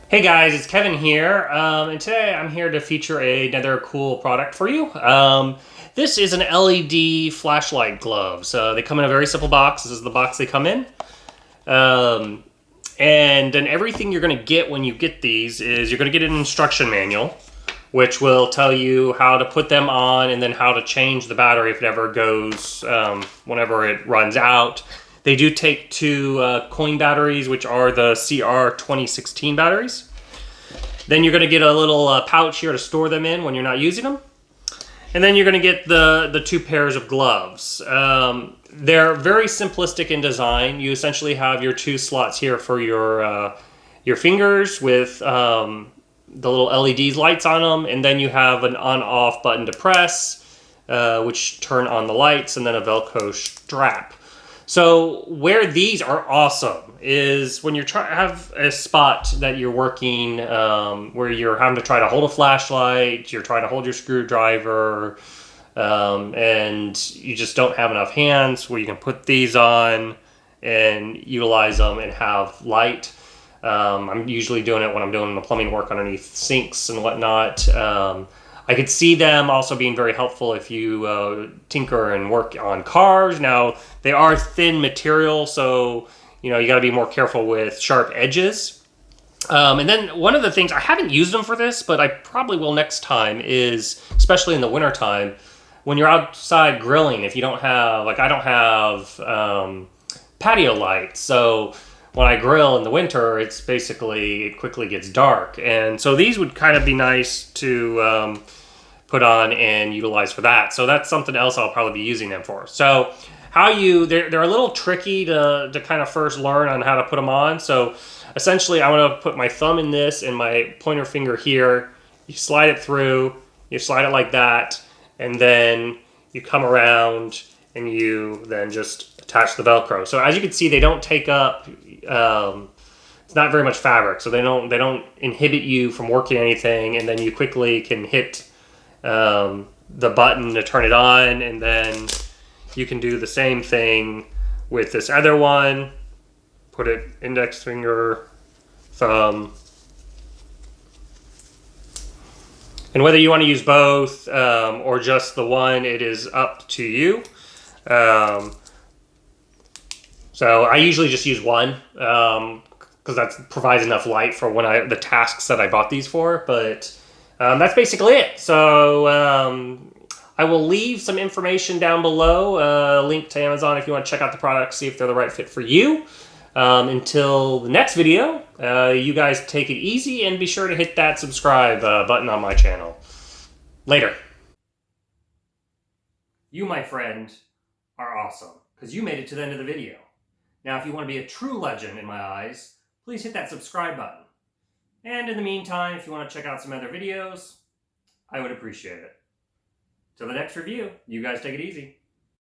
Hey guys, it's Kevin here, and today I'm here to feature another cool product for you. This is an LED flashlight glove. So they come in a very simple box. This is the box they come in. Um, and then everything you're going to get when you get these is you're going to get an instruction manual, which will tell you how to put them on and then how to change the battery if it ever goes, whenever it runs out. They do take two coin batteries, which are the CR 2016 batteries. Then you're going to get a little pouch here to store them in when you're not using them. And then you're going to get the two pairs of gloves. They're very simplistic in design. You essentially have your two slots here for your fingers with the little LED lights on them, and then you have an on-off button to press, which turn on the lights, and then a Velcro strap. So where these are awesome is when you're trying to have a spot that you're working where you're having to try to hold a flashlight, you're trying to hold your screwdriver, and you just don't have enough hands where you can put these on and utilize them and have light. I'm usually doing it when I'm doing the plumbing work underneath sinks and whatnot. I could see them also being very helpful if you tinker and work on cars. Now, they are thin material, so you got to be more careful with sharp edges. And then one of the things, I haven't used them for this, but I probably will next time, is, especially in the wintertime, when you're outside grilling, if you don't have, like I don't have patio lights, so when I grill in the winter, it quickly gets dark. And so these would kind of be nice to put on and utilize for that. So that's something else I'll probably be using them for. So they're a little tricky to kind of first learn on how to put them on. So essentially I want to put my thumb in this and my pointer finger here. You slide it through, you slide it like that, and then you come around and you then just attach the Velcro. So as you can see, they don't take up, it's not very much fabric, so they don't inhibit you from working anything, and then you quickly can hit the button to turn it on, and then you can do the same thing with this other one. Put it index finger, thumb, and whether you want to use both or just the one, it is up to you. So I usually just use one because that provides enough light for the tasks that I bought these for. But that's basically it. So I will leave some information down below, a link to Amazon if you want to check out the products, see if they're the right fit for you. Until the next video, you guys take it easy and be sure to hit that subscribe button on my channel. Later. You, my friend, are awesome because you made it to the end of the video. Now, if you want to be a true legend in my eyes, please hit that subscribe button. And in the meantime, if you want to check out some other videos, I would appreciate it. Till the next review, you guys take it easy.